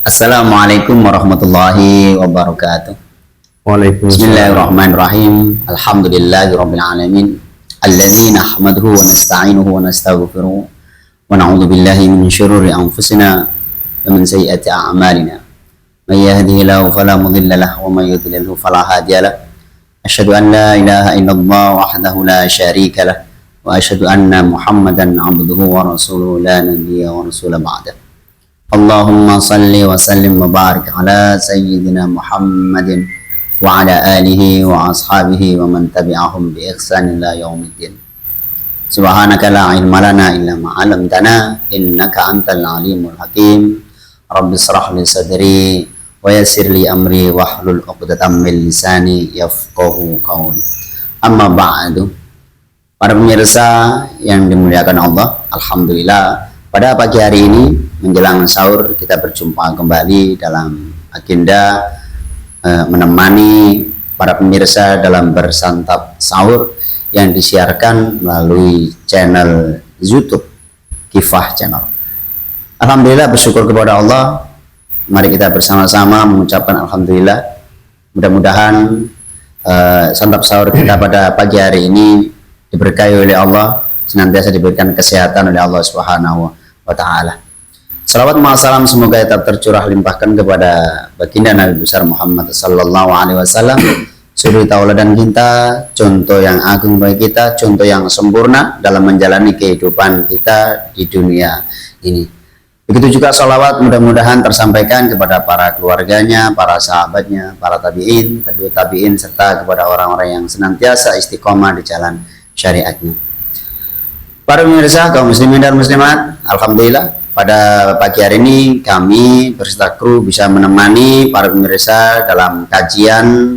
Assalamualaikum warahmatullahi wabarakatuh. Waalaikumsalam. Bismillahirrahmanirrahim. Alhamdulillahirabbil alamin. Alladzi nahmaduhu wa nasta'inuhu wa nastaghfiruh wa na'udzu billahi min syururi anfusina wa min sayyiati a'malina. May yahdihillahu fala mudilla lahu wa may yudlilhu fala hadiya lahu. Asyhadu an la ilaha illallah wahdahu la syarika lah wa asyhadu anna Muhammadan 'abduhu wa rasuluhu la nabiyya wa rasula ba'da. Allahumma salli wa sallim wa barik ala sayyidina Muhammadin wa ala alihi wa ashabihi wa man tabi'ahum bi ihsan ila yaumiddin. Subhanaka la ilma lana illa ma 'allamtana innaka antal alimul hakim. Rabbi shrah li sadri wa yassir li amri wahlul 'uqdatam min lisani yafqahu qawli. Amma ba'du. Para pemirsa yang dimuliakan Allah, alhamdulillah pada pagi hari ini menjelang sahur kita berjumpa kembali dalam agenda menemani para pemirsa dalam bersantap sahur yang disiarkan melalui channel YouTube Kifah Channel. Alhamdulillah, bersyukur kepada Allah. Mari kita bersama-sama mengucapkan alhamdulillah. Mudah-mudahan santap sahur kita pada pagi hari ini diberkahi oleh Allah, senantiasa diberikan kesehatan oleh Allah Subhanahu wa Ta'ala. Salawat salam semoga tetap tercurah limpahkan kepada baginda Nabi besar Muhammad sallallahu alaihi wasallam, suri tauladan kita, contoh yang agung bagi kita, contoh yang sempurna dalam menjalani kehidupan kita di dunia ini. Begitu juga salawat mudah-mudahan tersampaikan kepada para keluarganya, para sahabatnya, para tabi'in, tabi'ut tabi'in, serta kepada orang-orang yang senantiasa istiqomah di jalan syariatnya. Para pemirsa kaum muslimin dan muslimat, alhamdulillah pada pagi hari ini kami berserta kru bisa menemani para pemirsa dalam kajian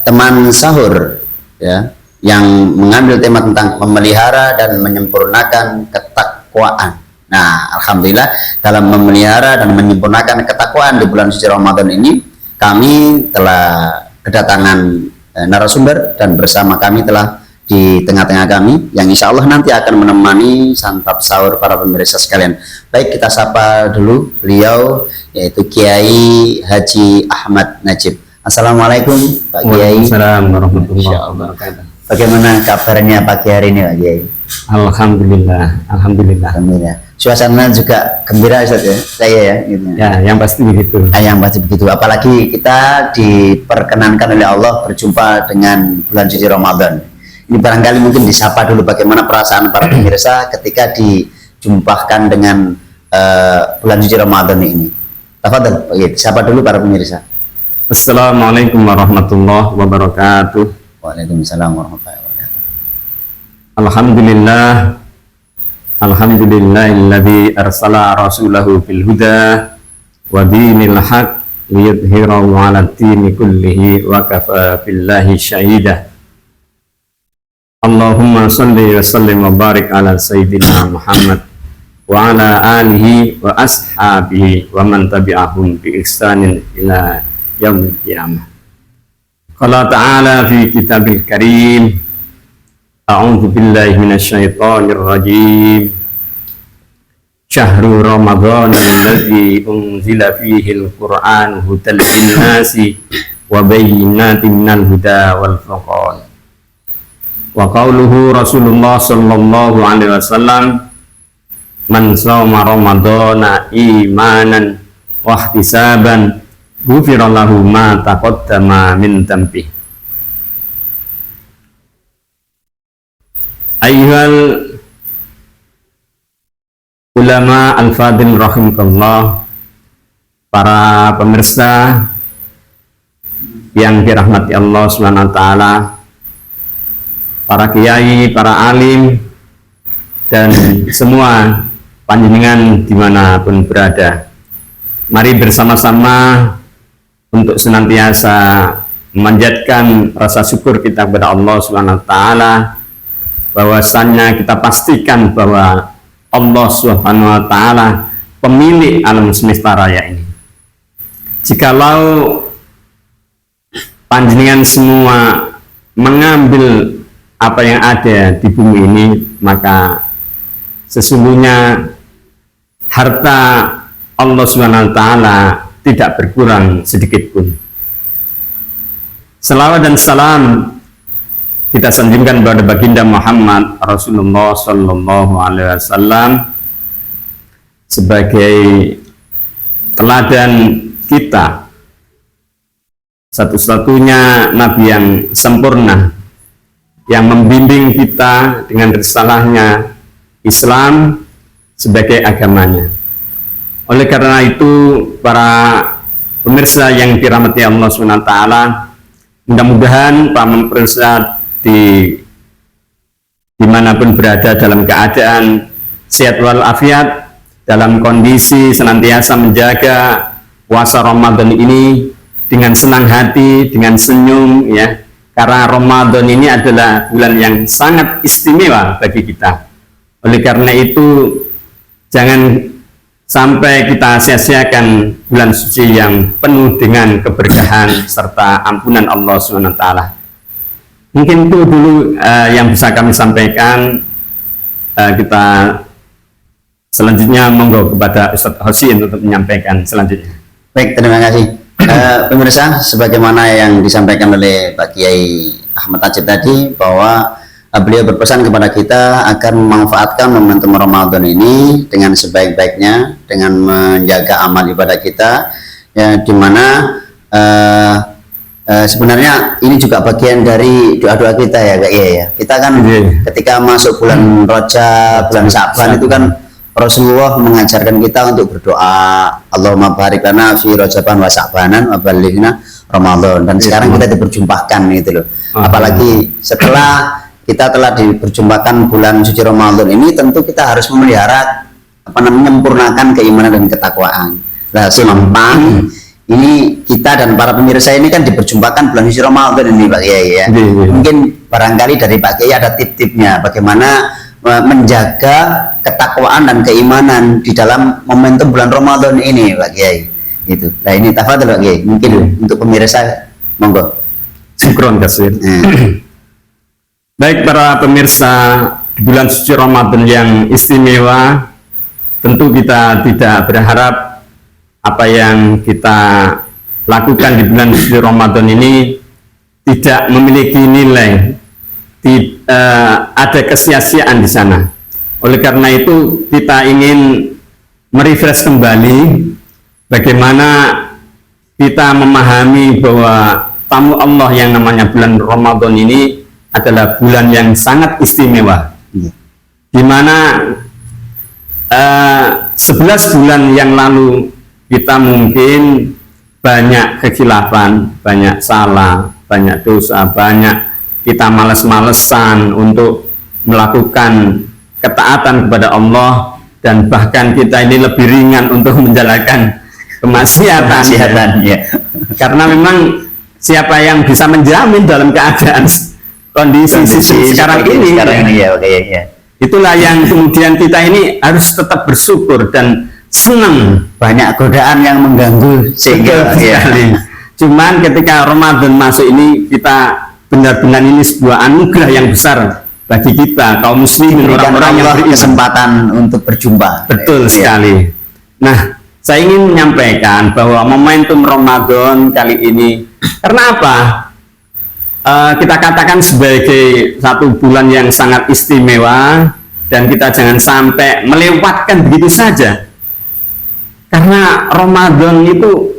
teman sahur ya, yang mengambil tema tentang memelihara dan menyempurnakan ketakwaan. Nah, alhamdulillah dalam memelihara dan menyempurnakan ketakwaan di bulan suci Ramadan ini kami telah kedatangan narasumber, dan bersama kami telah di tengah-tengah kami yang insya Allah nanti akan menemani santap sahur para pemirsa sekalian. Baik, kita sapa dulu beliau, yaitu Kiai Haji Ahmad Najib. Assalamualaikum Pak Kiai. Waalaikumsalam warahmatullahi wabarakatuh. Bagaimana kabarnya pagi hari ini Pak Kiai? Alhamdulillah, alhamdulillah. Alhamdulillah. Suasana juga gembira Ustaz ya, saya ya. Gitu. Ya, yang pasti begitu. Yang pasti begitu. Apalagi kita diperkenankan oleh Allah berjumpa dengan bulan suci Ramadan. Ini barangkali mungkin disapa dulu bagaimana perasaan para pemirsa ketika dijumpahkan dengan bulan suci Ramadan ini. Tafadhol, disapa dulu para pemirsa. Assalamualaikum warahmatullahi wabarakatuh. Waalaikumsalam warahmatullahi wabarakatuh. Alhamdulillah, alhamdulillahilladzi arsala rasulahu bil huda wa dinil haq liyudhhirahu 'ala ad-dini kullihi wa kafa billahi syahida. Allahumma salli wa sallim wa barik ala sayyidina Muhammad wa ala alihi wa ashabihi wa man tabi'ahum bi ihsanin ila yaumil qiyamah. Qala ta'ala fi kitabil karim, a'udzu billahi minasyaitonir rajim. Syahrul Ramadan alladzi unzila fihi al-Qur'an hudal linnasi wa bayyinatin minal huda wal furqan. Wa qauluhu Rasulullah sallallahu alaihi wasallam, man shoma ramadhana imanan wa ihtisaban ghufira lahu ma taqaddama min dhanbihi. Ayyuhal ulama al-fadil rahimakumullah, para pemirsa yang dirahmati Allah Subhanahu wa taala, para kiai, para alim, dan semua panjenengan dimanapun berada. Mari bersama-sama untuk senantiasa memanjatkan rasa syukur kita kepada Allah Subhanahu wa taala, bahwasannya kita pastikan bahwa Allah Subhanahu wa taala pemilik alam semesta raya ini. Jikalau panjenengan semua mengambil apa yang ada di bumi ini, maka sesungguhnya harta Allah Subhanahu wa taala tidak berkurang sedikit pun. Salawat dan salam kita sanjungkan kepada baginda Muhammad Rasulullah sallallahu alaihi wasallam sebagai teladan kita, satu-satunya nabi yang sempurna yang membimbing kita dengan risalahnya Islam sebagai agamanya. Oleh karena itu, para pemirsa yang dirahmati Allah SWT, mudah-mudahan para pemirsa dimanapun berada dalam keadaan sehat walafiat, dalam kondisi senantiasa menjaga puasa Ramadan ini dengan senang hati, dengan senyum, ya, karena Ramadan ini adalah bulan yang sangat istimewa bagi kita. Oleh karena itu, jangan sampai kita sia-siakan bulan suci yang penuh dengan keberkahan serta ampunan Allah SWT. Mungkin itu dulu yang bisa kami sampaikan. Kita selanjutnya monggo kepada Ustadz Husin untuk menyampaikan selanjutnya. Baik, terima kasih. Pemirsa, sebagaimana yang disampaikan oleh Pak Kiai Ahmad Tajib tadi, bahwa beliau berpesan kepada kita agar memanfaatkan momentum Ramadan ini dengan sebaik-baiknya, dengan menjaga amal ibadah kita, ya, dimana sebenarnya ini juga bagian dari doa-doa kita, ya Kak Kiai, ya. Kita kan ketika masuk bulan Rajab, bulan Sa'ban itu kan Rasulullah mengajarkan kita untuk berdoa, Allahumma barik lana fi Rajaban wa Sa'banan wa ballighna Ramadan. Dan sekarang kita diperjumpakan gitu loh. Apalagi setelah kita telah diperjumpakan bulan suci Ramadan ini, tentu kita harus memelihara menyempurnakan keimanan dan ketakwaan. Nah, semampang ini kita dan para pemirsa ini kan diperjumpakan bulan suci Ramadan ini, Pak Kiai, ya. Mungkin barangkali dari Pak Kiai ada tip-tipnya bagaimana menjaga ketakwaan dan keimanan di dalam momentum bulan Ramadan ini, Pak Kiai. Gitu. Nah, ini tafadhol Pak Kiai, mungkin untuk pemirsa, monggo. Syukron kasir. Baik para pemirsa, di bulan suci Ramadan yang istimewa, tentu kita tidak berharap apa yang kita lakukan di bulan suci Ramadan ini tidak memiliki nilai, ada kesia-siaan di sana. Oleh karena itu kita ingin merefresh kembali bagaimana kita memahami bahwa tamu Allah yang namanya bulan Ramadan ini adalah bulan yang sangat istimewa, di mana 11 bulan yang lalu kita mungkin banyak kekhilafan, banyak salah, banyak dosa, banyak kita malas-malesan untuk melakukan ketaatan kepada Allah, dan bahkan kita ini lebih ringan untuk menjalankan kemaksiatan. Ya. Karena memang siapa yang bisa menjamin dalam keadaan kondisi sekarang ini, ya. Itulah yang kemudian kita ini harus tetap bersyukur dan senang. Banyak godaan yang mengganggu sehingga cuman ketika Ramadan masuk ini, kita benar-benar ini sebuah anugerah yang besar bagi kita kaum muslimin, orang-orang yang kesempatan untuk berjumpa. Betul sekali. Nah, saya ingin menyampaikan bahwa momentum Ramadan kali ini, karena apa? Kita katakan sebagai satu bulan yang sangat istimewa, dan kita jangan sampai melewatkan begitu saja. Karena Ramadan itu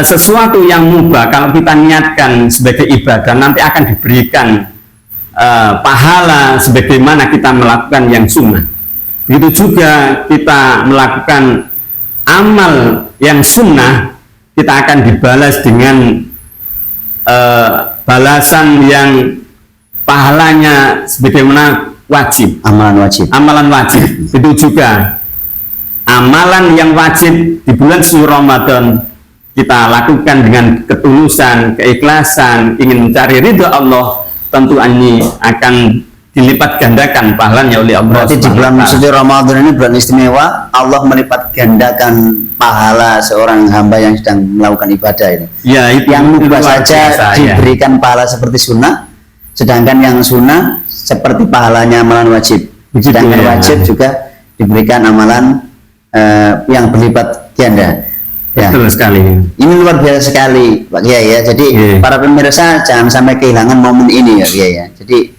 sesuatu yang mubah, kalau kita niatkan sebagai ibadah, nanti akan diberikan pahala sebagaimana kita melakukan yang sunnah. Begitu juga kita melakukan amal yang sunnah, kita akan dibalas dengan balasan yang pahalanya sebagaimana wajib, amalan wajib. Itu juga amalan yang wajib di bulan suci Ramadan kita lakukan dengan ketulusan, keikhlasan, ingin mencari ridha Allah, tentu ini akan dilipat gandakan pahalanya oleh Allah. Berarti di bulan suci Ramadan ini bulan istimewa, Allah melipat gandakan pahala seorang hamba yang sedang melakukan ibadah itu. Ya, itu yang mubah saja diberikan pahala seperti sunnah, sedangkan yang sunnah seperti pahalanya amalan wajib. Sedangkan wajib juga diberikan amalan yang berlipat ganda. Ya. Betul sekali. Ini luar biasa sekali Pak Kiai ya. Jadi para pemirsa jangan sampai kehilangan momen ini ya Kiai ya. Jadi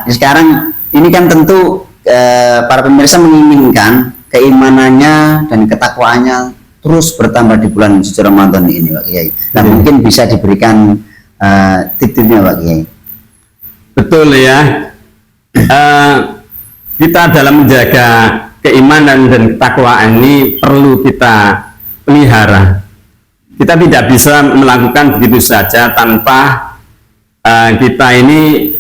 sekarang ini kan tentu para pemirsa menginginkan keimanannya dan ketakwaannya terus bertambah di bulan suci Ramadan ini Pak Kiai. Nah mungkin bisa diberikan tip-tipnya Pak Kiai. Betul ya. Kita dalam menjaga keimanan dan ketakwaan ini perlu kita pelihara. Kita tidak bisa melakukan begitu saja tanpa kita ini,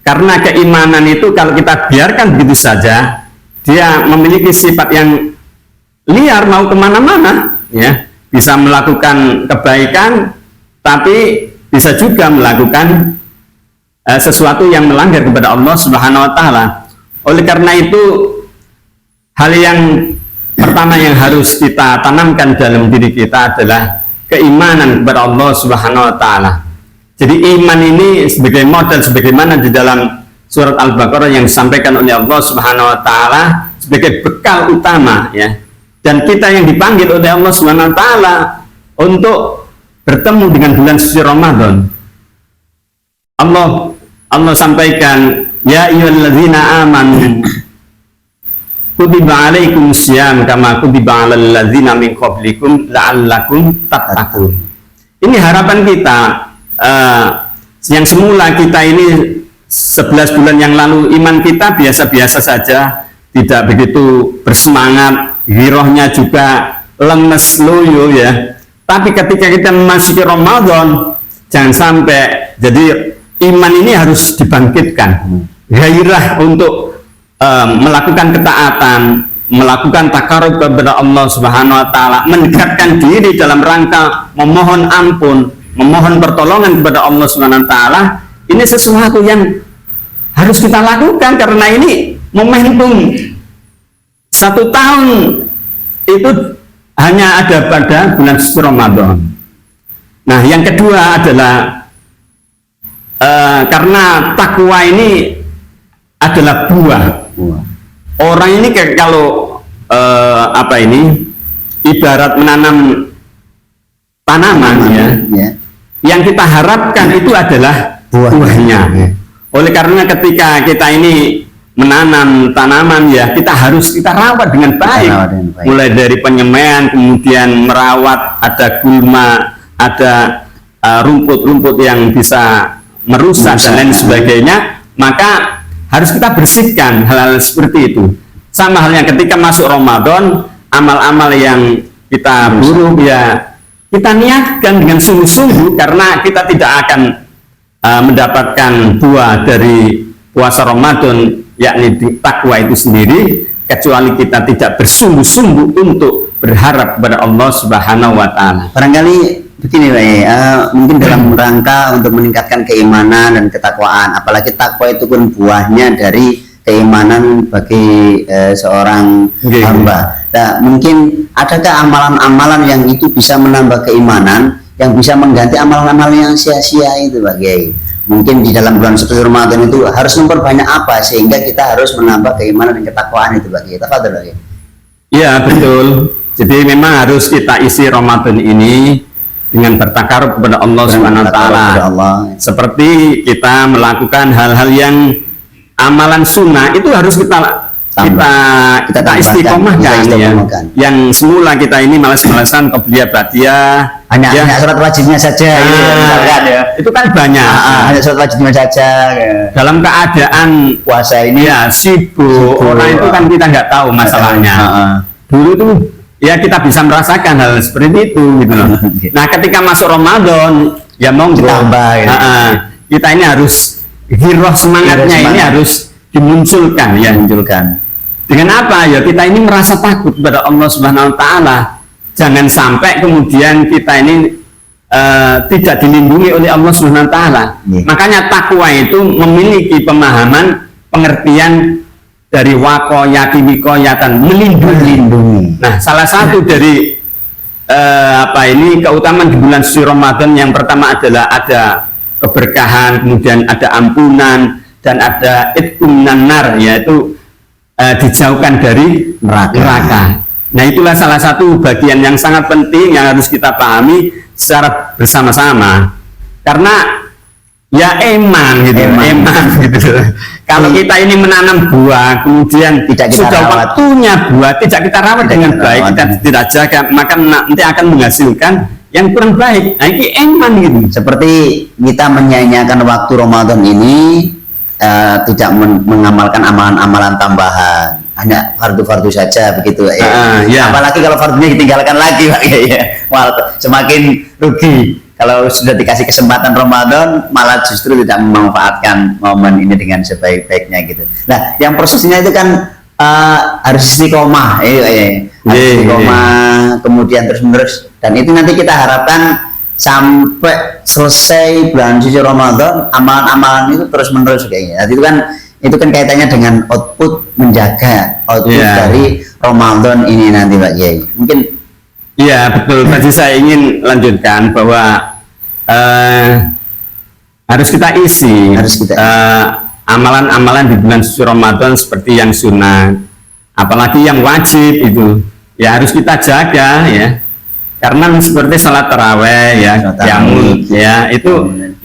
karena keimanan itu kalau kita biarkan begitu saja, dia memiliki sifat yang liar, mau kemana-mana, ya, bisa melakukan kebaikan, tapi bisa juga melakukan sesuatu yang melanggar kepada Allah Subhanahu Wa Taala. Oleh karena itu, hal yang pertama yang harus kita tanamkan dalam diri kita adalah keimanan kepada Allah Subhanahu Wa Taala. Jadi iman ini sebagai modal, sebagaimana di dalam surat Al-Baqarah yang disampaikan oleh Allah Subhanahu Wa Taala sebagai bekal utama, ya. Dan kita yang dipanggil oleh Allah Subhanahu Wa Taala untuk bertemu dengan bulan suci Ramadan. Allah sampaikan, ya ayyuhalladzina amanu kutiba alaikum syiyam kama kutiba alal ladzina min qablikum la'allakum tattaqun. Ini harapan kita, yang semula kita ini 11 bulan yang lalu iman kita biasa-biasa saja, tidak begitu bersemangat, girohnya juga lemes loyo ya. Tapi ketika kita memasuki Ramadan, jangan sampai, jadi iman ini harus dibangkitkan, gairah untuk melakukan ketaatan, melakukan takarub kepada Allah Subhanahu Wa Taala, mendekatkan diri dalam rangka memohon ampun, memohon pertolongan kepada Allah Subhanahu Wa Taala. Ini sesuatu yang harus kita lakukan karena ini momentum 1 tahun itu hanya ada pada bulan suci Ramadan. Nah, yang kedua adalah karena takwa ini adalah buah. Orang ini kalau ibarat menanam tanaman ya. Yang kita harapkan itu adalah buahnya. Oleh karena ketika kita ini menanam tanaman ya, kita harus rawat dengan baik. Mulai dari penyemaian, kemudian merawat, ada gulma, ada rumput-rumput yang bisa merusak dan lain sebagainya, maka harus kita bersihkan hal-hal seperti itu. Sama halnya ketika masuk Ramadan, amal-amal yang kita buruk ya kita niatkan dengan sungguh-sungguh, karena kita tidak akan mendapatkan buah dari puasa Ramadan, yakni takwa itu sendiri, kecuali kita tidak bersungguh-sungguh untuk berharap kepada Allah Subhanahu Wa Taala. Barangkali begini Pak, mungkin dalam rangka untuk meningkatkan keimanan dan ketakwaan, apalagi takwa itu pun buahnya dari keimanan bagi seorang hamba. Nah, mungkin adakah amalan-amalan yang itu bisa menambah keimanan, yang bisa mengganti amalan-amalan yang sia-sia itu Pak Kiai? Mungkin di dalam bulan suci Ramadan itu harus memperbanyak apa sehingga kita harus menambah keimanan dan ketakwaan itu Pak Kiai? Tafadhol Pak Kiai. Iya, betul. Jadi memang harus kita isi Ramadan ini dengan bertakarub kepada Allah Subhanahu Wa Taala. Seperti kita melakukan hal-hal yang amalan sunnah itu harus kita istiqomahkan ya. Yang semula kita ini malas-malasan qabliyah ba'diyah, hanya sholat wajibnya saja itu kan banyak. Hanya sholat wajibnya saja dalam keadaan puasa ini ya sibuk, orang itu kan kita nggak tahu masalahnya. Dulu tuh ya kita bisa merasakan hal seperti itu gitu loh. Nah, ketika masuk Ramadan ya monggo kita ini harus giroh semangatnya ini harus dimunculkan ya. Dengan apa ya? Kita ini merasa takut kepada Allah Subhanahu Wa Taala. Jangan sampai kemudian kita ini tidak dilindungi oleh Allah Subhanahu Wa Taala. Makanya takwa itu memiliki pemahaman, pengertian dari wakoyati wikoyatan, melindungi. Nah, salah satu dari keutamaan di bulan suci Ramadan yang pertama adalah ada keberkahan, kemudian ada ampunan, dan ada itqun minan nar, yaitu dijauhkan dari neraka. Nah, itulah salah satu bagian yang sangat penting yang harus kita pahami secara bersama-sama. Karena ya eman gitu, eman gitu. Kalau kita ini menanam buah, kemudian Tidak kita sudah rawat. waktunya buah tidak kita rawat dengan kita baik, rawat. kita tidak jaga, maka nanti akan menghasilkan yang kurang baik. Nah, ini eman gitu. Seperti kita menyanyiakan waktu Ramadan ini, tidak mengamalkan amalan-amalan tambahan, hanya fardu-fardu saja begitu ya. Ya. Apalagi kalau fardunya ditinggalkan lagi Pak ya. Wah, semakin rugi. Kalau sudah dikasih kesempatan Ramadan, malah justru tidak memanfaatkan momen ini dengan sebaik-baiknya gitu. Nah, yang prosesnya itu kan harus istiqomah, harus istiqomah, kemudian terus-menerus, dan itu nanti kita harapkan sampai selesai bulan suci Ramadan, amalan-amalan itu terus-menerus kayaknya. Jadi itu kan kaitannya dengan output, menjaga output dari Ramadan ini nanti Pak Kiai. Mungkin iya betul. Tadi saya ingin lanjutkan bahwa harus kita isi amalan-amalan di bulan suci Ramadan seperti yang sunat, apalagi yang wajib itu ya harus kita jaga ya. Karena seperti salat taraweh ya, qiyamul ya itu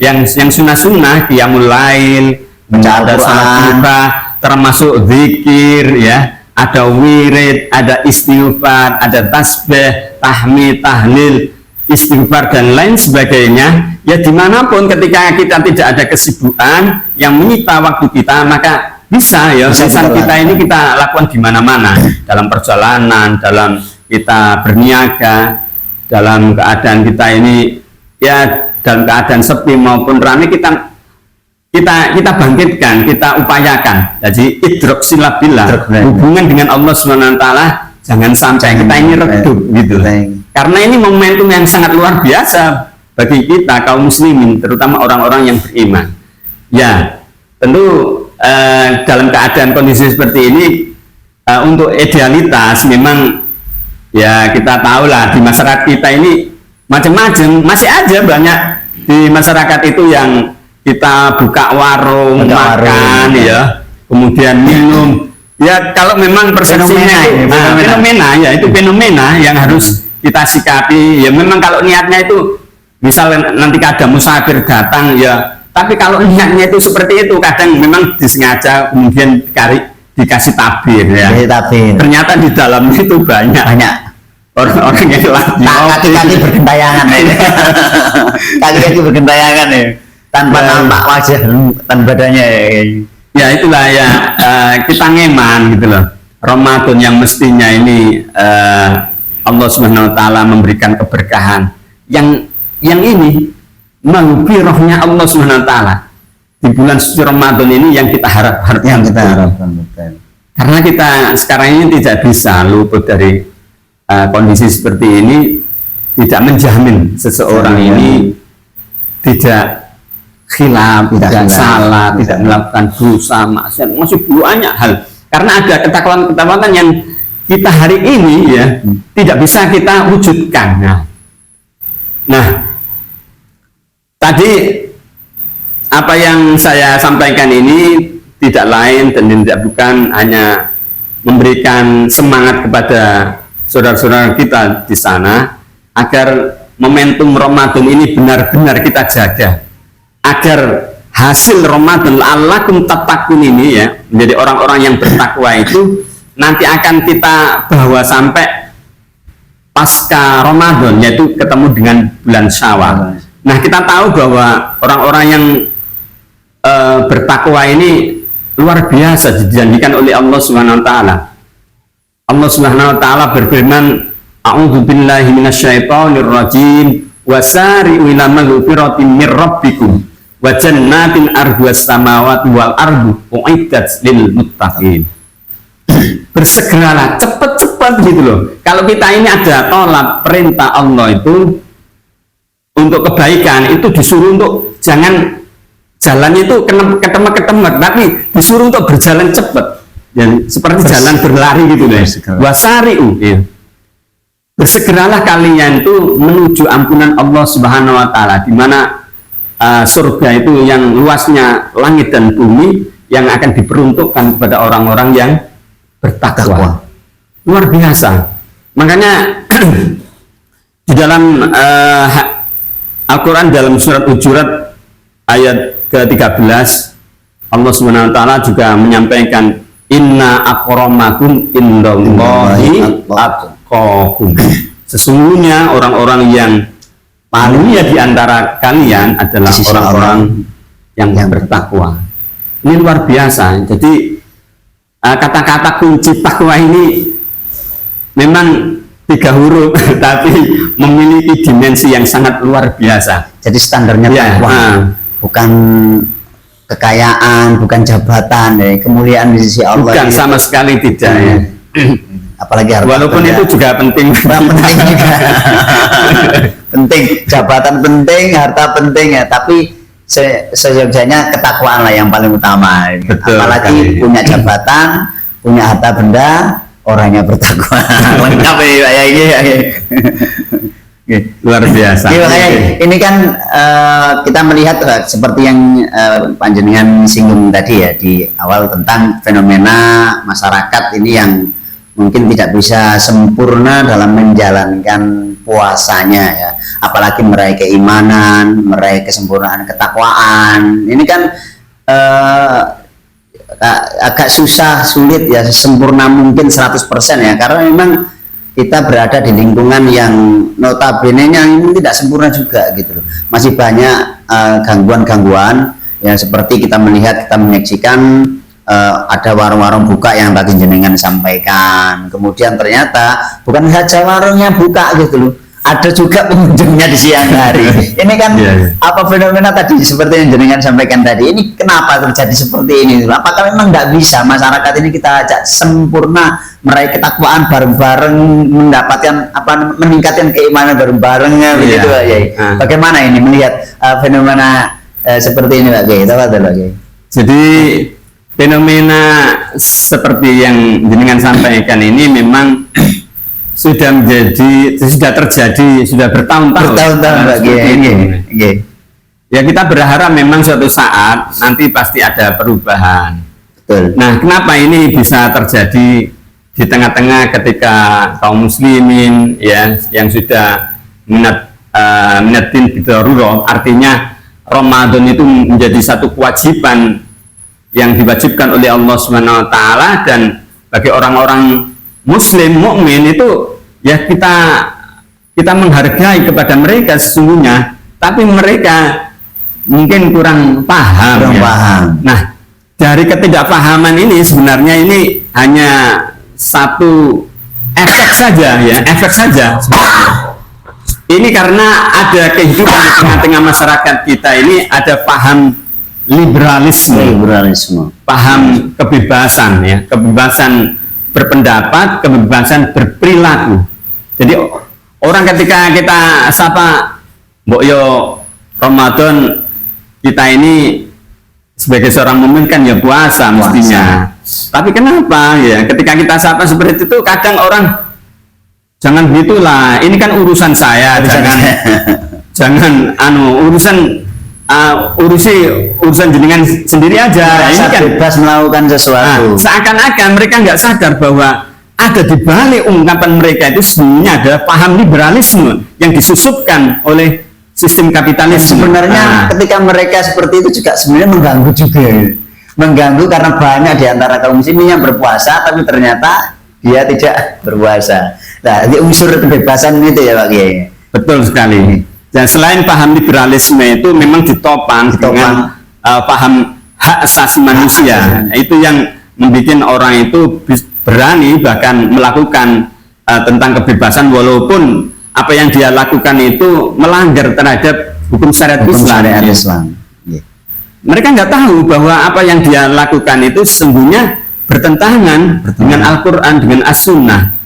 yang sunnah-sunnah, qiyamul lail, ada salat duha, termasuk zikir ya. Ada wirid, ada istighfar, ada tasbih, tahmid, tahlil, istighfar dan lain sebagainya. Ya dimanapun ketika kita tidak ada kesibukan yang menyita waktu kita, maka bisa lisan kita ini kita lakukan di mana-mana, dalam perjalanan, dalam kita berniaga, dalam keadaan kita ini ya dalam keadaan sepi maupun ramai kita bangkitkan, kita upayakan. Jadi idrok silabillah, hubungan dengan Allah SWT jangan sampai kita ini redup gitu. Karena ini momentum yang sangat luar biasa bagi kita kaum muslimin, terutama orang-orang yang beriman. Ya, tentu dalam keadaan kondisi seperti ini untuk idealitas memang ya kita tahulah di masyarakat kita ini macam-macam, masih aja banyak di masyarakat itu yang kita buka warung, makan ya, kemudian minum. Ya kalau memang persepsinya fenomena ya itu fenomena yang harus kita sikapi. Ya memang kalau niatnya itu misalnya nanti ada musafir datang ya, tapi kalau niatnya itu seperti itu kadang memang disengaja kemudian dikasih tabir ya. Ternyata di dalamnya itu banyak orang-orang yang kaki-kaki bergentayangan kaki-kaki bergentayangan ya. Tanpa nampak wajah dan badannya ya itulah ya kita ngeman gitu loh. Ramadan yang mestinya ini Allah Subhanahu wa taala memberikan keberkahan yang ini menghubi rohnya Allah Subhanahu wa taala di bulan suci Ramadan ini yang kita harapkan betul. Karena kita sekarang ini tidak bisa luput dari kondisi seperti ini, tidak menjamin seseorang ini tidak khilaf, tidak salah, tidak melakukan dosa, maksiat, masih banyak hal. Karena ada ketakutan-ketakutan yang kita hari ini ya tidak bisa kita wujudkan. Nah, tadi apa yang saya sampaikan ini tidak lain dan tidak bukan hanya memberikan semangat kepada saudara-saudara kita di sana agar momentum Ramadan ini benar-benar kita jaga. Agar hasil Ramadan la'allakum tattaqun ini ya menjadi orang-orang yang bertakwa itu nanti akan kita bawa sampai pasca Ramadan, yaitu ketemu dengan bulan Syawal. Nah kita tahu bahwa orang-orang yang bertakwa ini luar biasa dijanjikan oleh Allah Subhanahu wa taala. Allah Subhanahu wa taala berfirman, a'udzu billahi minasyaitonir rajim, wasari'u ila maghfiratin mir rabbikum wa jannatin arduas samawati wal ardu uiddat lil muttaqin. Bersegeralah, cepat-cepat gitu loh. Kalau kita ini ada tolak perintah Allah itu untuk kebaikan, itu disuruh untuk jangan jalannya itu ketemek-ketemek, tapi disuruh untuk berjalan cepat. Dan seperti jalan berlari gitu loh. Wasari'u ya. Bersegeralah kalian itu menuju ampunan Allah Subhanahu wa taala, di mana surga itu yang luasnya langit dan bumi yang akan diperuntukkan kepada orang-orang yang bertakwa. Luar biasa. Makanya di dalam Al-Quran dalam surat Hujurat ayat ke-13 Allah Subhanahu wa taala juga menyampaikan inna akramakum indallahi atqakum. Sesungguhnya orang-orang yang paling mulia di antara kalian adalah orang-orang yang bertakwa. Ini luar biasa. Jadi kata-kata kunci takwa ini memang 3 huruf tapi memiliki dimensi yang sangat luar biasa. Jadi standarnya takwa bukan kekayaan, bukan jabatan, kemuliaan di sisi Allah. Bukan, sama sekali tidak ya. Apalagi harta walaupun benda. Itu juga penting. Penting juga. Penting, jabatan penting, harta penting ya, tapi sejujurnya ketakwaan lah yang paling utama. Betul, apalagi punya jabatan, punya harta benda, orangnya bertakwa. Lengkap ya ini. Luar biasa. Ini kan kita melihat seperti yang panjenengan singgung tadi ya di awal tentang fenomena masyarakat ini yang mungkin tidak bisa sempurna dalam menjalankan puasanya ya, apalagi meraih keimanan, meraih kesempurnaan ketakwaan. Ini kan agak sulit ya, sempurna mungkin 100% ya, karena memang kita berada di lingkungan yang notabene-nya ini tidak sempurna juga gitu loh. Masih banyak gangguan-gangguan ya, seperti kita melihat, kita menyaksikan ada warung-warung buka yang tadi jenengan sampaikan. Kemudian ternyata bukan saja warungnya buka gitu loh, ada juga pengunjungnya di siang hari. Ini kan apa fenomena tadi seperti yang jenengan sampaikan tadi. Ini kenapa terjadi seperti ini? Apakah memang nggak bisa masyarakat ini kita ajak sempurna meraih ketakwaan bareng-bareng, mendapatkan meningkatkan keimanan bareng-barengnya begitu Pak Kiai? Bagaimana ini melihat fenomena seperti ini Pak Kiai? Jadi fenomena seperti yang jenengan sampaikan ini memang sudah terjadi sudah bertahun-tahun. Ya, kita berharap memang suatu saat nanti pasti ada perubahan. Betul. Nah, kenapa ini bisa terjadi di tengah-tengah ketika kaum muslimin ya yang sudah minatin bidarurah, artinya Ramadan itu menjadi satu kewajiban yang diwajibkan oleh Allah Subhanahu wa taala, dan bagi orang-orang muslim mukmin itu ya kita menghargai kepada mereka sesungguhnya, tapi mereka mungkin kurang paham. Nah, dari ketidakpahaman ini sebenarnya ini hanya satu efek saja ya, efek saja sebenarnya. Ini karena ada kehidupan di tengah-tengah masyarakat kita ini, ada paham liberalisme, paham kebebasan ya, kebebasan berpendapat, kebebasan berperilaku. Jadi orang ketika kita sapa mbok yo Ramadan, kita ini sebagai seorang mukmin kan ya puasa mestinya. Tapi kenapa ya ketika kita sapa seperti itu kadang orang jangan begitulah, ini kan urusan saya, jangan urusan jenengan sendiri aja. Ini kan bebas melakukan sesuatu. Seakan-akan mereka nggak sadar bahwa ada di balik ungkapan mereka itu sebenarnya ada paham liberalisme yang disusupkan oleh sistem kapitalisme. Sebenarnya ketika mereka seperti itu juga sebenarnya mengganggu juga. Mengganggu karena banyak di antara kaum muslimin yang berpuasa tapi ternyata dia tidak berpuasa. Nah, di unsur kebebasan itu ya Pak Kiai. Betul sekali. Dan selain paham liberalisme itu memang ditopang dengan paham hak asasi manusia. Itu yang membuat orang itu berani bahkan melakukan tentang kebebasan walaupun apa yang dia lakukan itu melanggar terhadap hukum syariat Islam. Mereka nggak tahu bahwa apa yang dia lakukan itu sesungguhnya bertentangan dengan Al-Quran, dengan As-Sunnah.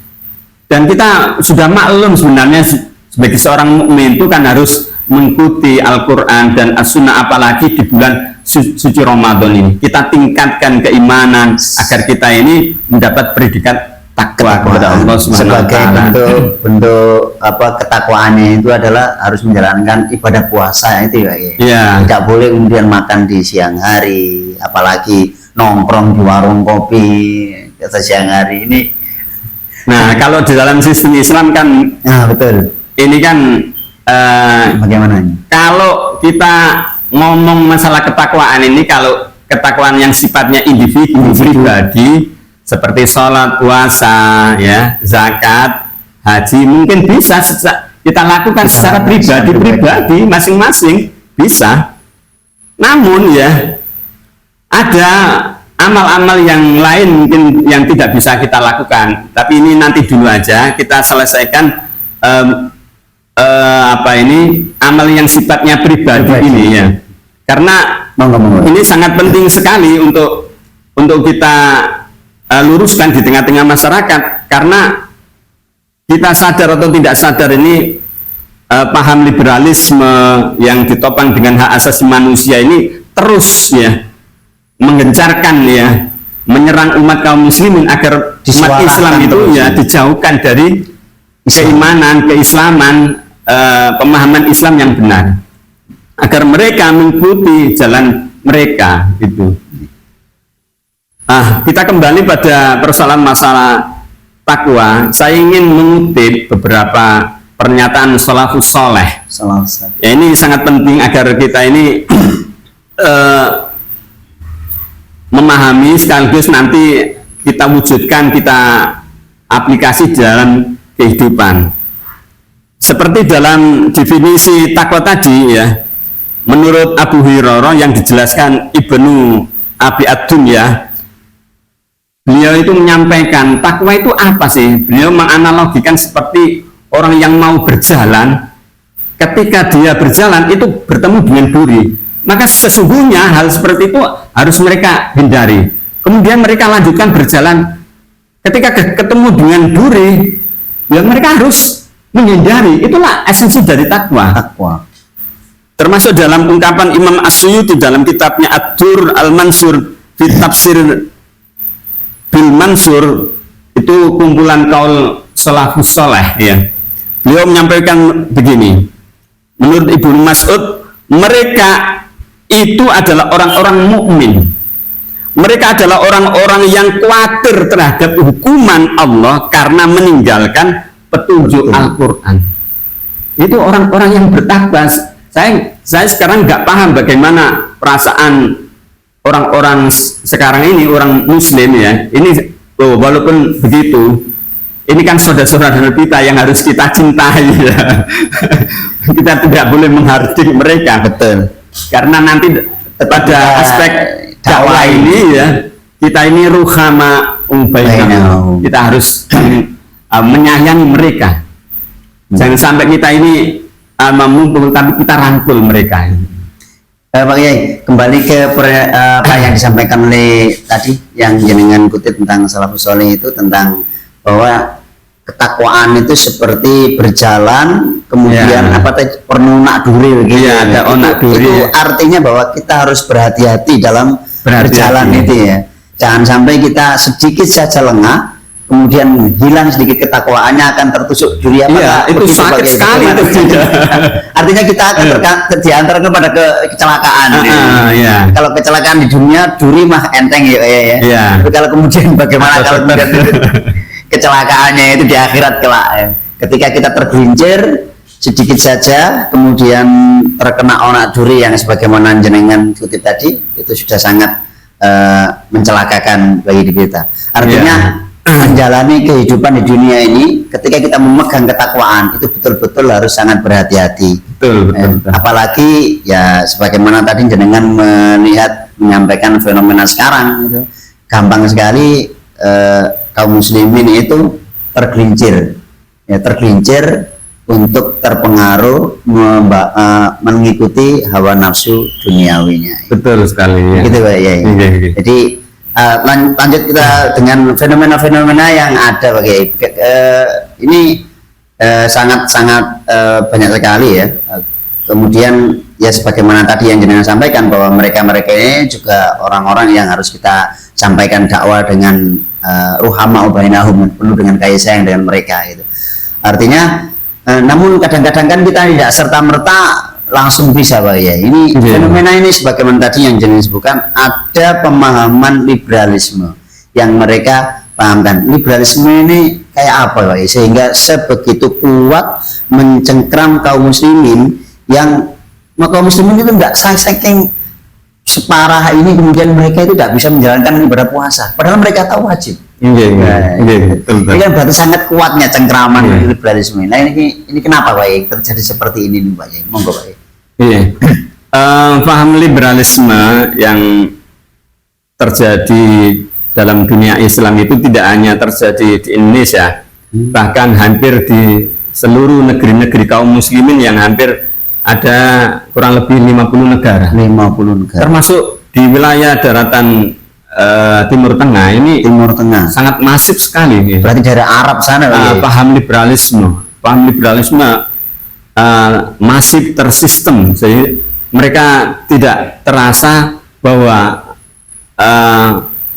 Dan kita sudah maklum sebenarnya sebagai seorang mukmin itu kan harus mengikuti Al-Quran dan As-Sunnah, apalagi di bulan suci Ramadan ini. Kita tingkatkan keimanan agar kita ini mendapat predikat takwa kepada Allah Subhanahu wa taala. Bentuk ketakwaannya itu adalah harus menjalankan ibadah puasa itu ya. Tidak boleh kemudian makan di siang hari, apalagi nongkrong di warung kopi siang hari ini. Nah, kalau di dalam sistem Islam kan, Nah, betul. ini kan Bagaimana ini? kalau kita ngomong masalah ketakwaan ini, kalau ketakwaan yang sifatnya individu pribadi seperti sholat, puasa, ya, zakat, haji, mungkin bisa kita lakukan secara pribadi masing-masing bisa. Namun ya ada amal-amal yang lain mungkin yang tidak bisa kita lakukan. Tapi ini nanti dulu aja kita selesaikan amal yang sifatnya pribadi ini ya. Karena ini sangat penting sekali untuk kita luruskan di tengah-tengah masyarakat, karena kita sadar atau tidak sadar ini paham liberalisme yang ditopang dengan hak asasi manusia ini terus ya menggencarkan ya menyerang umat kaum muslimin agar umat Islam itu ya dijauhkan dari keimanan, keislaman, pemahaman Islam yang benar, agar mereka mengikuti jalan mereka itu. Kita kembali pada persoalan masalah takwa. Saya ingin mengutip beberapa pernyataan salafus saleh. Ya, ini sangat penting agar kita ini memahami sekaligus nanti kita wujudkan, kita aplikasi dalam kehidupan. Seperti dalam definisi takwa tadi ya, menurut Abu Hurairah yang dijelaskan Ibnu Abi Ad-Dunya, beliau itu menyampaikan takwa itu apa sih? Beliau menganalogikan seperti orang yang mau berjalan, ketika dia berjalan itu bertemu dengan duri, maka sesungguhnya hal seperti itu harus mereka hindari. Kemudian mereka lanjutkan berjalan, ketika ketemu dengan duri, ya mereka harus menghindari. Itulah esensi dari takwa. Termasuk dalam ungkapan Imam As-Suyuti dalam kitabnya Ad-Dur Al-Mansur fi Tafsir Bil Mansur, itu kumpulan kaul salafus saleh ya. Beliau menyampaikan begini, menurut Ibnu Mas'ud, mereka itu adalah orang-orang mukmin. Mereka adalah orang-orang yang khawatir terhadap hukuman Allah karena meninggalkan petunjuk Al-Quran. Itu orang-orang yang bertakwa. Saya sekarang nggak paham bagaimana perasaan orang-orang sekarang ini, orang muslim ya. Ini walaupun begitu, ini kan saudara-saudara kita yang harus kita cintai ya. Kita tidak boleh menghardik mereka. Betul. Karena nanti pada aspek dakwah ini ya, kita ini ruhama bainahum. Kita harus menyayangi mereka. Jangan sampai kita ini memukul, tapi kita rangkul mereka. Pak Kiai, kembali ke apa yang disampaikan oleh tadi yang jenengan kutip tentang salafus saleh itu, tentang bahwa ketakwaan itu seperti berjalan kemudian pernunak duri begitu. Ada onak duri. Itu artinya bahwa kita harus berhati-hati dalam berjalan itu ya. Jangan sampai kita sedikit saja lengah kemudian hilang sedikit ketakwaannya, akan tertusuk duri apa? Itu sakit sekali itu. Artinya kita akan diantarkan pada kecelakaan. Kalau kecelakaan di dunia duri mah enteng ya. Tapi kalau kemudian bagaimana kalau kecelakaannya itu di akhirat kelak ya. Ketika kita tergelincir sedikit saja kemudian terkena onak duri yang sebagaimana jenengan kutip tadi, itu sudah sangat mencelakakan bagi kita. Artinya menjalani kehidupan di dunia ini, ketika kita memegang ketakwaan itu betul-betul harus sangat berhati-hati. Betul. Apalagi ya sebagaimana tadi jenengan menyampaikan fenomena sekarang itu gampang sekali kaum muslimin itu tergelincir untuk terpengaruh mengikuti hawa nafsu duniawinya. Betul sekali ya. Gitu Pak ya. Jadi lanjut kita dengan fenomena-fenomena yang ada Pak Kiai. Ini sangat-sangat banyak sekali ya. Kemudian ya sebagaimana tadi yang jenengan sampaikan bahwa mereka-mereka ini juga orang-orang yang harus kita sampaikan dakwah dengan ruhama bainahum, penuh dengan kasih sayang dengan mereka itu. Artinya namun kadang-kadang kan kita tidak serta-merta langsung bisa Pak ya. Ini fenomena ini sebagaimana tadi yang jenengan sebutkan, ada pemahaman liberalisme yang mereka pahamkan. Liberalisme ini kayak apa Pak? Sehingga sebegitu kuat mencengkram kaum muslimin yang kaum muslimin itu enggak saking separah ini, kemudian mereka itu tidak bisa menjalankan ibadah puasa padahal mereka tahu wajib. Iya, betul. Ini kan berarti sangat kuatnya cengkraman liberalisme. Nah ini kenapa Pak terjadi seperti ini nih Pak? Monggo Pak. Iya. Paham liberalisme yang terjadi dalam dunia Islam itu tidak hanya terjadi di Indonesia, bahkan hampir di seluruh negeri-negeri kaum muslimin yang hampir ada kurang lebih 50 negara. 50 negara. Termasuk di wilayah daratan Timur Tengah ini. Timur Tengah. Sangat masif sekali. Berarti dari Arab sana. Paham liberalisme masif tersistem, jadi mereka tidak terasa bahwa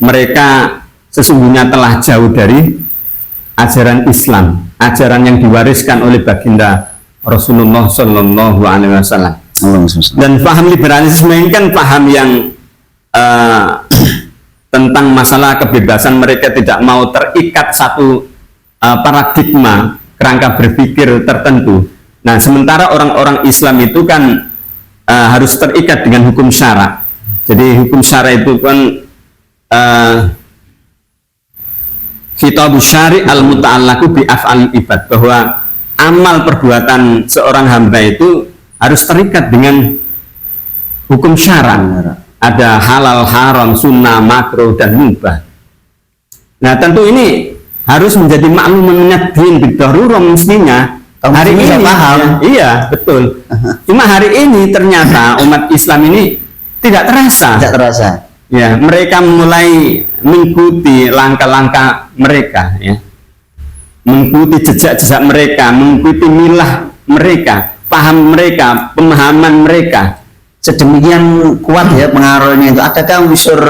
mereka sesungguhnya telah jauh dari ajaran Islam, ajaran yang diwariskan oleh baginda Rasulullah Shallallahu Alaihi Wasallam. Dan paham liberalisme ini kan paham yang tentang masalah kebebasan, mereka tidak mau terikat satu paradigma kerangka berpikir tertentu. Nah, sementara orang-orang Islam itu kan harus terikat dengan hukum syara. Jadi hukum syara itu kan khitabus syari al-muta'allaku bi af'al ibad, bahwa amal perbuatan seorang hamba itu harus terikat dengan hukum syara. Ada halal, haram, sunnah, makruh, dan mubah. Nah, tentu ini harus menjadi maklumannya din bidarurah mestinya. Hari ini paham. Iya, betul. Cuma hari ini ternyata umat Islam ini tidak terasa. Tidak terasa. Ya, mereka mulai mengikuti langkah-langkah mereka, ya. Mengikuti jejak-jejak mereka, mengikuti milah mereka, paham mereka, pemahaman mereka. Sedemikian kuat ya pengaruhnya itu. Adakah unsur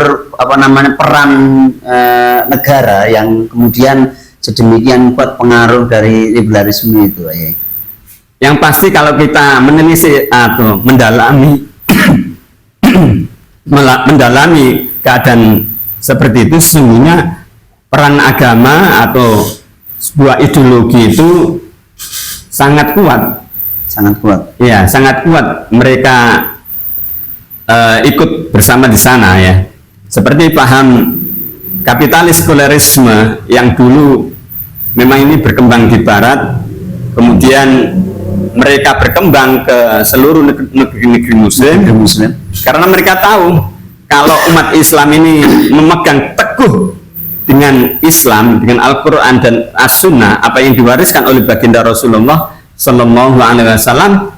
peran negara yang kemudian sedemikian kuat pengaruh dari liberalisme itu ya? Yang pasti kalau kita menelisik atau mendalami mendalami keadaan seperti itu, sesungguhnya peran agama atau sebuah ideologi itu sangat kuat. Sangat kuat. Ya, sangat kuat. Mereka ikut bersama di sana ya. Seperti paham kapitalis sekularisme yang dulu memang ini berkembang di Barat, kemudian mereka berkembang ke seluruh negeri Muslim, karena mereka tahu kalau umat Islam ini memegang teguh dengan Islam, dengan Al-Quran dan As-Sunnah, apa yang diwariskan oleh baginda Rasulullah Sallallahu Alaihi Wasallam,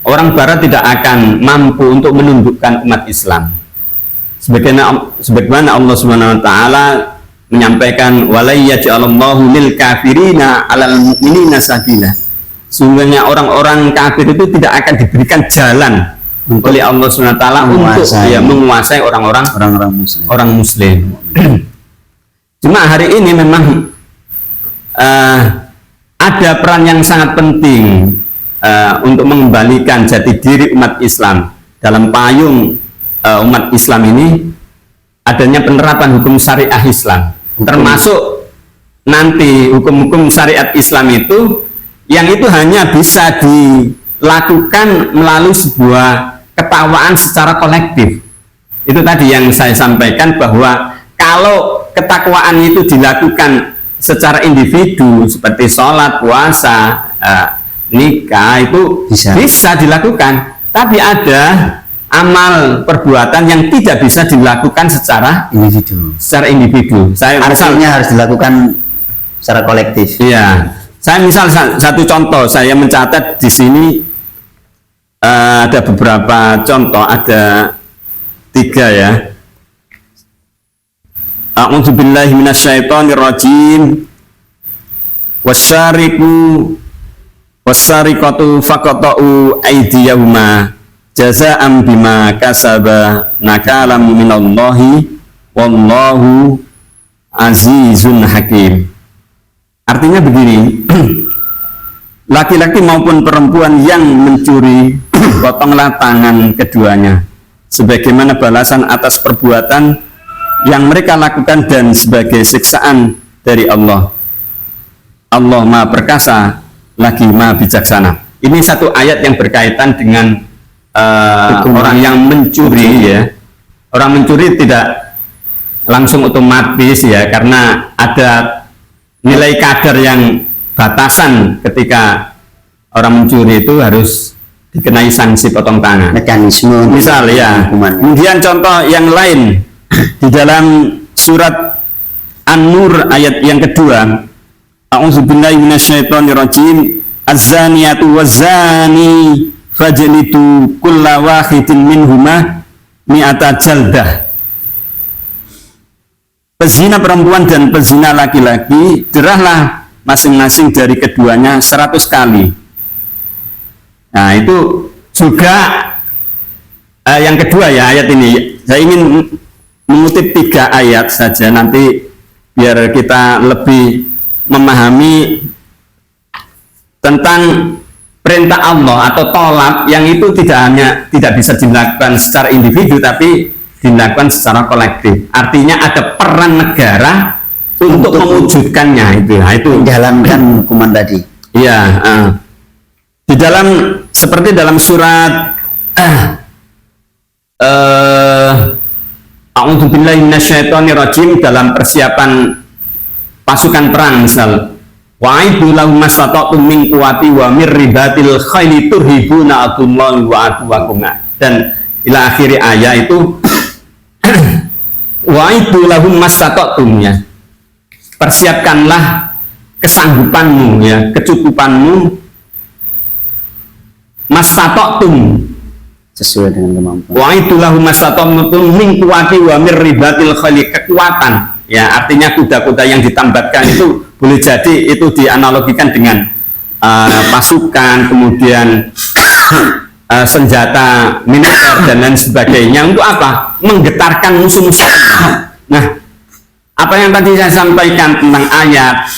orang Barat tidak akan mampu untuk menundukkan umat Islam. Sebagaimana Allah Subhanahu Wa Taala menyampaikan, walayyaj'alallahu lil kafirina 'alal mu'minina sabila. Sungguhnya orang-orang kafir itu tidak akan diberikan jalan oleh Allah Subhanahu Wa Taala untuk menguasai orang Muslim. Cuma hari ini memang ada peran yang sangat penting untuk mengembalikan jati diri umat Islam dalam payung umat Islam ini, adanya penerapan hukum syariah Islam, termasuk nanti hukum-hukum syariat Islam itu yang itu hanya bisa dilakukan melalui sebuah ketakwaan secara kolektif. Itu tadi yang saya sampaikan, bahwa kalau ketakwaan itu dilakukan secara individu seperti sholat, puasa, nikah, itu bisa dilakukan, tapi ada amal perbuatan yang tidak bisa dilakukan secara individu. Artinya harus dilakukan secara kolektif. Iya. Saya misal satu contoh, saya mencatat di sini ada beberapa contoh, ada 3 ya. A'udzubillahi minasyaitonirrajim. Wasyariqatu faqata'u aydiyahuma jazaa'an bima kasaba nakalam minallahi wallahu azizun hakim. Artinya begini, laki-laki maupun perempuan yang mencuri, potonglah tangan keduanya sebagaimana balasan atas perbuatan yang mereka lakukan dan sebagai siksaan dari Allah. Allah Maha Perkasa lagi Maha Bijaksana. Ini satu ayat yang berkaitan dengan orang yang mencuri ya. Orang mencuri tidak langsung otomatis ya, karena ada nilai kadar yang batasan ketika orang mencuri itu harus dikenai sanksi potong tangan. Mekanisme Misal ya. Kemudian contoh yang lain di dalam surat An-Nur ayat yang kedua, A'udzubillahi minasyaitonirrajim, az-zaniyatu waz-zani fajlidu kulla wahidin minhuma mi'ata jaldah. Pezina perempuan dan pezina laki-laki, derahlah masing-masing dari keduanya 100 kali. Nah, itu juga yang kedua ya ayat ini. Saya ingin mengutip 3 ayat saja nanti biar kita lebih memahami tentang perintah Allah atau tolak yang itu tidak bisa dilakukan secara individu tapi dilakukan secara kolektif. Artinya ada peran negara untuk mewujudkannya itu. Nah, itu menjalankan hukuman tadi. Iya. Di dalam seperti dalam surat A'udzubillahi minasyaitonirrajim, dalam persiapan pasukan perang misal, wa'idu lahum mastata'tum min quwwati wa mir ribatil khayli turhibuna adullahi wa aduwakum, dan ila akhiri ayat itu wa'idu lahum mastata'tum ya, persiapkanlah kesanggupanmu ya, kecukupanmu, mastata'tum sesuai dengan kemampuan. Wa'idu lahum mastata'tum min quwwati wa mir ribatil khayli, kekuatan ya, artinya kuda-kuda yang ditambatkan itu boleh jadi itu dianalogikan dengan pasukan, kemudian senjata militer dan lain sebagainya. Untuk apa? Menggetarkan musuh-musuh. Nah, apa yang tadi saya sampaikan tentang ayat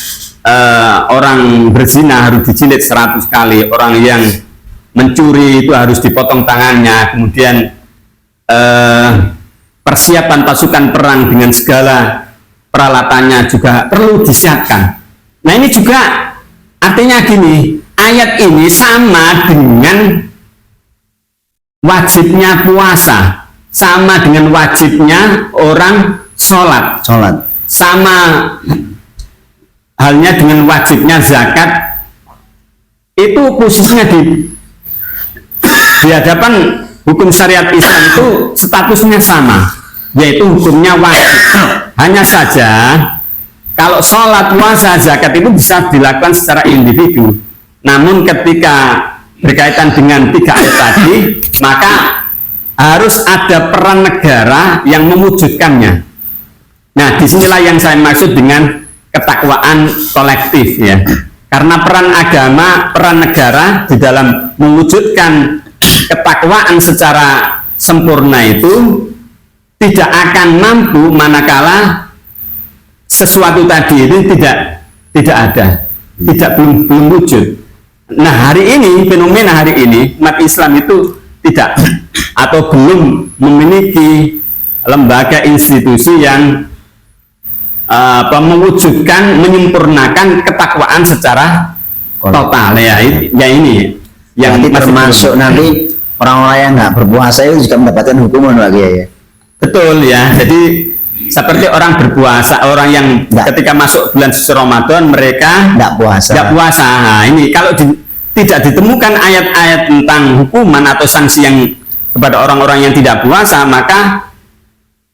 orang berzina harus dijilid 100 kali, orang yang mencuri itu harus dipotong tangannya, kemudian persiapan pasukan perang dengan segala peralatannya juga perlu disiapkan. Nah, ini juga artinya gini, ayat ini sama dengan wajibnya puasa, sama dengan wajibnya orang sholat, sama halnya dengan wajibnya zakat. Itu khususnya di hadapan hukum syariat Islam itu statusnya sama, yaitu hukumnya wajib. Hanya saja kalau sholat, puasa, zakat itu bisa dilakukan secara individu. Namun ketika berkaitan dengan 3 ayat tadi, maka harus ada peran negara yang mewujudkannya. Nah, disinilah yang saya maksud dengan ketakwaan kolektif ya. Karena peran agama, peran negara di dalam mewujudkan ketakwaan secara sempurna itu tidak akan mampu manakala sesuatu tadi itu tidak ada, belum wujud. Nah, hari ini, fenomena hari ini, umat Islam itu tidak atau belum memiliki lembaga institusi yang mewujudkan, menyempurnakan ketakwaan secara total ya. Ini yang termasuk nanti orang-orang yang nggak berpuasa itu juga mendapatkan hukuman lagi ya. Betul ya. Jadi seperti orang berpuasa, orang yang ketika masuk bulan suci Ramadan mereka nggak puasa. Nah, ini kalau tidak ditemukan ayat-ayat tentang hukuman atau sanksi yang kepada orang-orang yang tidak puasa, maka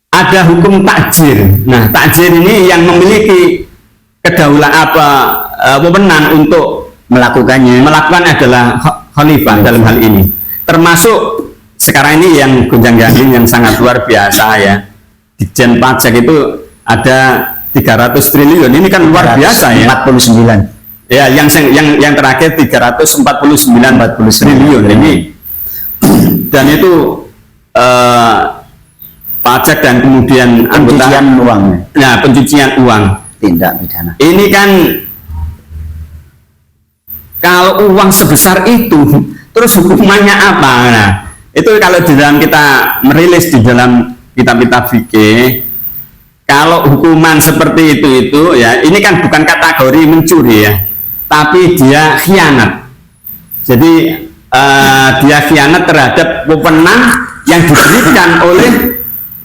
ada hukum takjir. Nah, takjir ini yang memiliki kedaulatan wewenang untuk melakukan adalah khalifah dalam hal ini. Termasuk sekarang ini yang gonjang-ganjing yang sangat luar biasa ya. Dijen pajak itu ada 300 triliun. Ini kan luar biasa ya. 49. Ya, yang terakhir 349 triliun ini. Dan itu pajak dan kemudian pencucian uang. Nah, pencucian uang. Tindak pidana. Ini kan kalau uang sebesar itu, terus hukumannya apa? Nah, itu kalau di dalam kita merilis di dalam kitab-kitab fikih, kalau hukuman seperti itu ya, ini kan bukan kategori mencuri ya. tapi dia khianat. Jadi dia khianat terhadap wewenang yang diberikan oleh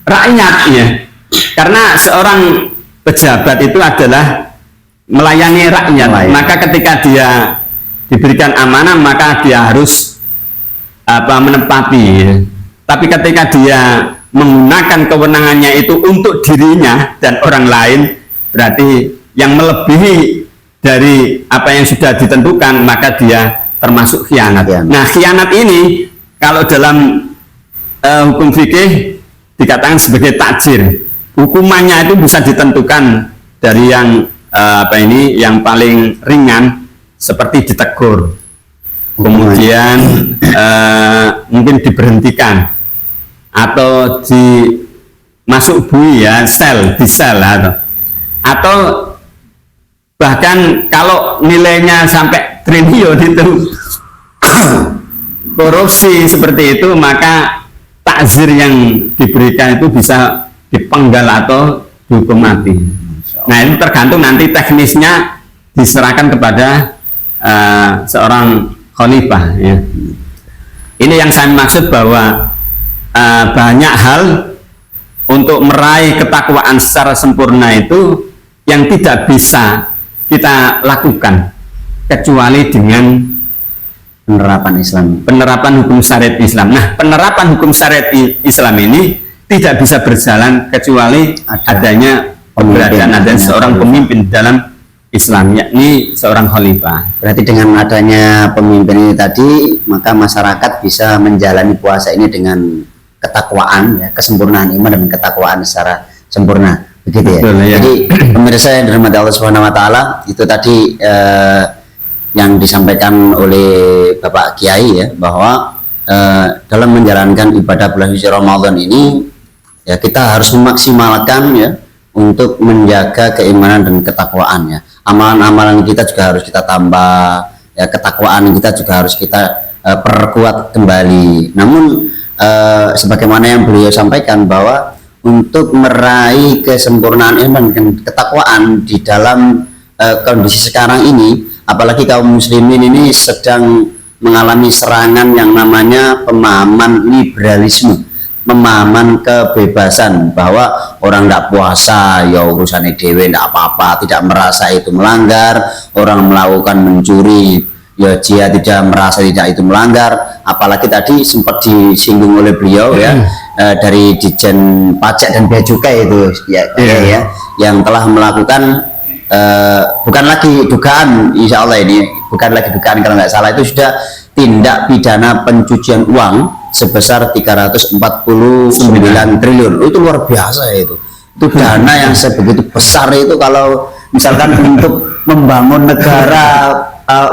rakyat ya. Karena seorang pejabat itu adalah melayani rakyat. Maka ketika dia diberikan amanah maka dia harus menepati ya. Tapi ketika dia menggunakan kewenangannya itu untuk dirinya dan orang lain, berarti yang melebihi dari apa yang sudah ditentukan, maka dia termasuk khianat. Nah, khianat ini kalau dalam hukum fikih dikatakan sebagai takjir. Hukumannya itu bisa ditentukan dari yang yang paling ringan seperti ditegur, kemudian mungkin diberhentikan atau masuk bui ya, di sel atau bahkan kalau nilainya sampai triliun itu korupsi seperti itu, maka takzir yang diberikan itu bisa dipenggal atau dihukum mati. Nah, itu tergantung nanti teknisnya diserahkan kepada seorang khalifah ya. Ini yang saya maksud bahwa banyak hal untuk meraih ketakwaan secara sempurna itu yang tidak bisa kita lakukan kecuali dengan penerapan hukum syariat Islam. Nah, penerapan hukum syariat Islam ini tidak bisa berjalan kecuali adanya keberadaan seorang pemimpin dalam Islam, yakni seorang khalifah. Berarti dengan adanya pemimpin ini tadi, maka masyarakat bisa menjalani puasa ini dengan ketakwaan, ya, kesempurnaan iman dan ketakwaan secara sempurna, begitu ya. Betul, ya. Jadi pemirsa yang dirahmati Allah Subhanahu Wa Taala, itu tadi yang disampaikan oleh Bapak Kiai ya, bahwa dalam menjalankan ibadah bulan suci Ramadan ini, ya kita harus memaksimalkan ya untuk menjaga keimanan dan ketakwaan ya. Amalan-amalan kita juga harus kita tambah ya, ketakwaan kita juga harus kita perkuat kembali. Namun sebagaimana yang beliau sampaikan bahwa untuk meraih kesempurnaan iman dan ketakwaan di dalam kondisi sekarang ini, apalagi kaum muslimin ini sedang mengalami serangan yang namanya pemahaman liberalisme, pemahaman kebebasan, bahwa orang tidak puasa ya urusannya dewe, tidak apa-apa, tidak merasa itu melanggar. Orang melakukan mencuri ya dia tidak merasa tidak itu melanggar. Apalagi tadi sempat disinggung oleh beliau ya, dari Ditjen Pajak dan Bea Cukai itu ya, yang telah melakukan bukan lagi dugaan, insya Allah ini bukan lagi dugaan, kalau nggak salah itu sudah tindak pidana pencucian uang sebesar 349 triliun. Itu luar biasa itu dana yang sebegitu besar itu. Kalau misalkan untuk membangun negara,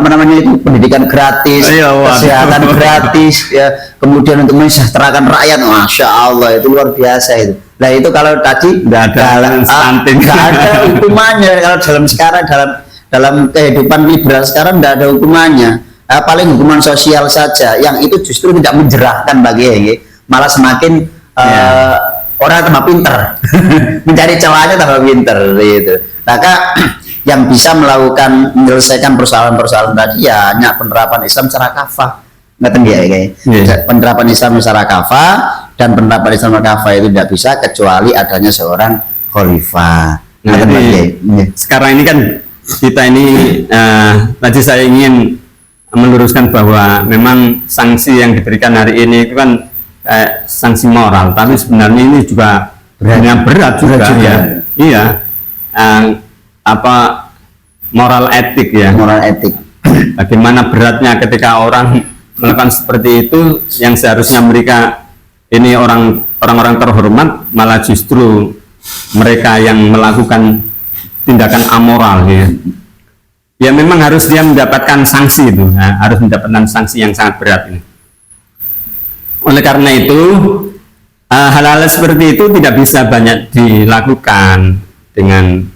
namanya itu pendidikan gratis, kesehatan gratis ya, kemudian untuk mensejahterakan rakyat, masya Allah itu luar biasa itu. Nah itu kalau tadi nggak ada hukumannya. Kalau dalam sekarang dalam kehidupan liberal sekarang nggak ada hukumannya. Paling hukuman sosial saja, yang itu justru tidak menjerahkan bagi malah semakin orang tambah pinter mencari celahnya tambah pinter gitu. Maka yang bisa menyelesaikan persoalan-persoalan tadi ya hanya penerapan Islam secara kafah, penerapan Islam secara kafah, dan penerapan Islam secara kafah itu tidak bisa kecuali adanya seorang khalifah. Nah, sekarang ini kan kita ini tadi saya ingin meluruskan bahwa memang sanksi yang diberikan hari ini itu kan sanksi moral, tapi sebenarnya ini juga berat juga ya. Iya, moral etik ya. Moral etik. Bagaimana beratnya ketika orang melakukan seperti itu, yang seharusnya mereka ini orang-orang terhormat, malah justru mereka yang melakukan tindakan amoral ya. Ya memang harus dia mendapatkan sanksi itu, harus mendapatkan sanksi yang sangat berat ini. Oleh karena itu hal-hal seperti itu tidak bisa banyak dilakukan dengan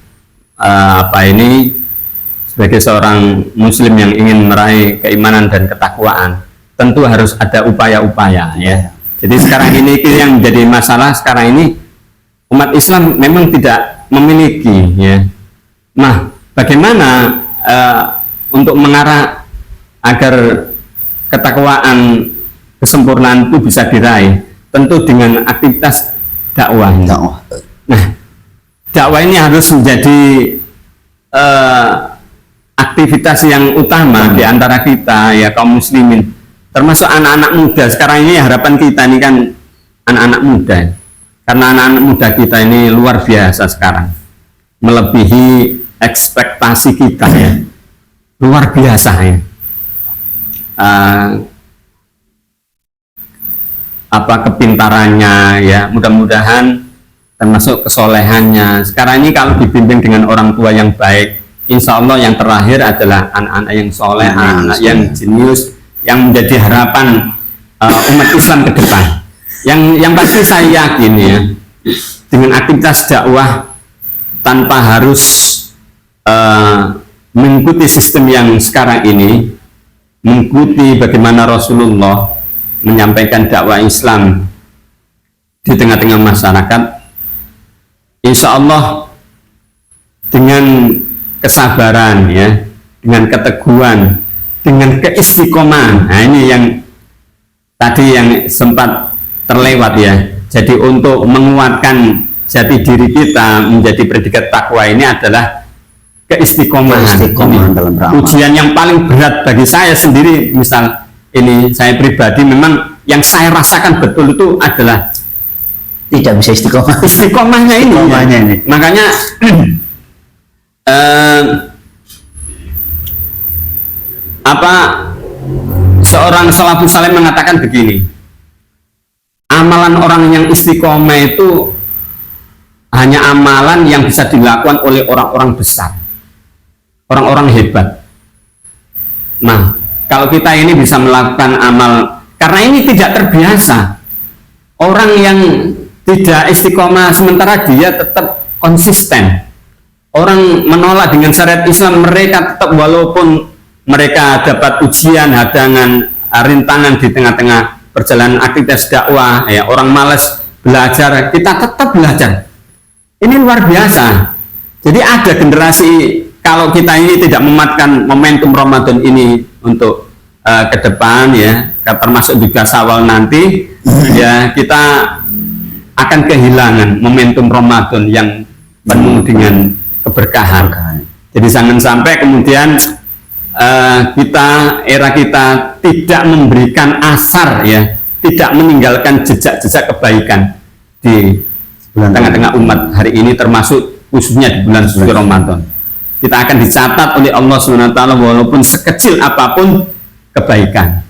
sebagai seorang muslim yang ingin meraih keimanan dan ketakwaan. Tentu harus ada upaya-upaya ya. Jadi sekarang ini yang menjadi masalah sekarang ini, umat Islam memang tidak memiliki ya. Nah, bagaimana untuk mengarah agar ketakwaan, kesempurnaan itu bisa diraih, tentu dengan aktivitas dakwah. Nah, dakwah ini harus menjadi aktivitas yang utama di antara kita ya kaum muslimin, termasuk anak-anak muda. Sekarang ini harapan kita ini kan anak-anak muda, karena anak-anak muda kita ini luar biasa sekarang, melebihi ekspektasi kita ya, luar biasa ya. Kepintarannya ya, mudah-mudahan termasuk kesolehannya. Sekarang ini kalau dibimbing dengan orang tua yang baik, insya Allah yang terakhir adalah anak-anak yang soleh, anak-anak yang jenius, yang menjadi harapan umat Islam ke depan. Yang pasti saya yakin ya, dengan aktivitas dakwah tanpa harus mengikuti sistem yang sekarang ini, mengikuti bagaimana Rasulullah menyampaikan dakwah Islam di tengah-tengah masyarakat, insya Allah dengan kesabaran ya, dengan keteguhan, dengan keistiqomahan. Nah, ini yang tadi yang sempat terlewat ya. Jadi untuk menguatkan jati diri kita menjadi predikat takwa ini adalah keistiqomahan dalam beramal. Ujian yang paling berat bagi saya sendiri, misal ini saya pribadi, memang yang saya rasakan betul itu adalah tidak bisa istiqomah. Istiqomahnya ini. Makanya seorang salafus saleh mengatakan begini, amalan orang yang istiqomah itu hanya amalan yang bisa dilakukan oleh orang-orang besar, orang-orang hebat. Nah, kalau kita ini bisa melakukan amal, karena ini tidak terbiasa, orang yang tidak istiqomah sementara dia tetap konsisten, orang menolak dengan syariat Islam, mereka tetap walaupun mereka dapat ujian, hadangan, rintangan di tengah-tengah perjalanan aktivitas dakwah ya, orang malas belajar, kita tetap belajar. Ini luar biasa. Jadi ada generasi, kalau kita ini tidak memanfaatkan momentum Ramadan ini untuk ke depan ya, termasuk juga Syawal nanti ya, kita akan kehilangan momentum Ramadan yang penuh dengan keberkahan. Jadi jangan sampai kemudian era kita tidak memberikan asar ya, tidak meninggalkan jejak-jejak kebaikan di tengah-tengah umat hari ini, termasuk khususnya di bulan suci Ramadan. Kita akan dicatat oleh Allah SWT walaupun sekecil apapun kebaikan.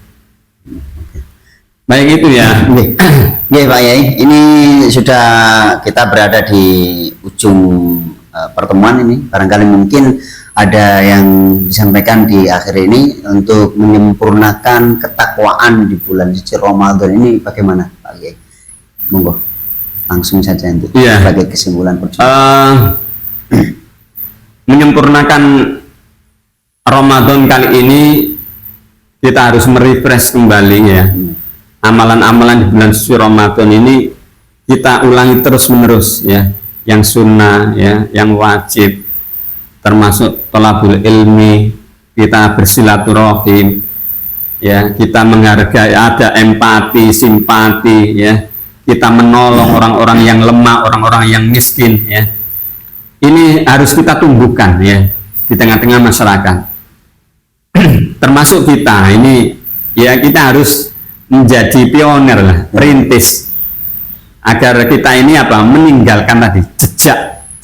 Baik, itu ya. Ya Pak Yai, ini sudah kita berada di ujung pertemuan ini. Barangkali mungkin ada yang disampaikan di akhir ini untuk menyempurnakan ketakwaan di bulan suci Ramadan ini, bagaimana Pak Yai? Monggo langsung saja untuk sebagai kesimpulan perjumpaan. Menyempurnakan Ramadan kali ini kita harus merefresh kembali ya. Amalan-amalan di bulan suci Ramadan ini kita ulangi terus menerus ya, yang sunnah ya, yang wajib, termasuk thalabul ilmi, kita bersilaturahim ya, kita menghargai, ada empati, simpati ya, kita menolong orang-orang yang lemah, orang-orang yang miskin ya. Ini harus kita tumbuhkan ya di tengah-tengah masyarakat. Termasuk kita ini ya, kita harus menjadi pionir lah, perintis, agar kita ini meninggalkan tadi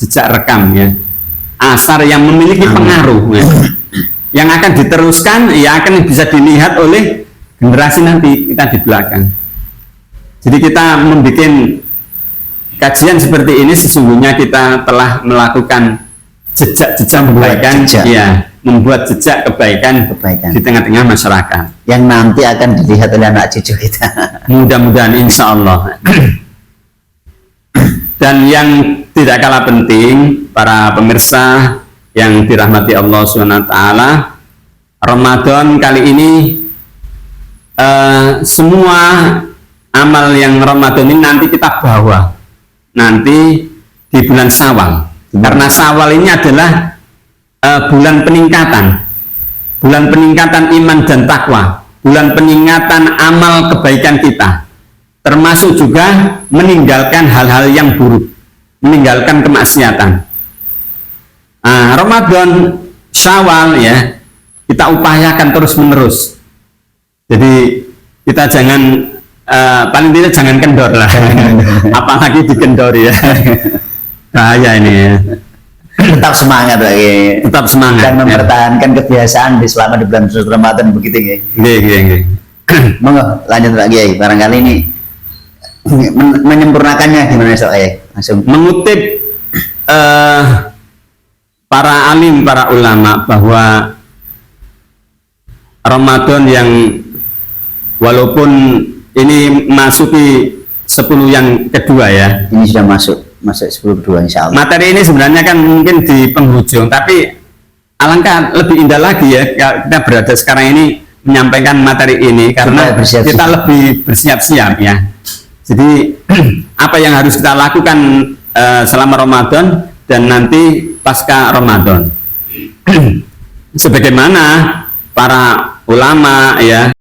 jejak rekam ya, asar yang memiliki pengaruh ya, yang akan diteruskan ya, akan bisa dilihat oleh generasi nanti kita di belakang. Jadi kita membuat kajian seperti ini, sesungguhnya kita telah melakukan jejak-jejak kebaikan ya, membuat jejak kebaikan di tengah-tengah masyarakat yang nanti akan dilihat oleh anak cucu kita. Mudah-mudahan insya Allah. Dan yang tidak kalah penting, para pemirsa yang dirahmati Allah SWT, Ramadan kali ini semua amal yang Ramadan ini nanti kita bawa nanti di bulan Syawal, karena Syawal ini adalah bulan peningkatan bulan peningkatan iman dan takwa, bulan peningkatan amal kebaikan kita, termasuk juga meninggalkan hal-hal yang buruk, meninggalkan kemaksiatan. Ramadan, Syawal ya, kita upayakan terus-menerus. Jadi kita jangan paling tidak jangan kendor lah, apalagi dikendor ya. Bahaya ini ya. Tetap semangat lagi. Tetap semangat. Dan mempertahankan kebiasaan selama di bulan suci Ramadan begitu ya. Nggih. Monggo lanjut lagi ya. Barangkali ini menyempurnakannya gimana soalnya? Langsung mengutip para alim, para ulama bahwa Ramadan yang walaupun ini masuki 10 yang kedua ya. Ini sudah masuk 10 kedua insya Allah. Materi ini sebenarnya kan mungkin di penghujung, tapi alangkah lebih indah lagi ya kita berada sekarang ini menyampaikan materi ini karena kita lebih bersiap-siap ya. Jadi apa yang harus kita lakukan selama Ramadan dan nanti pasca Ramadan. Sebagaimana para ulama ya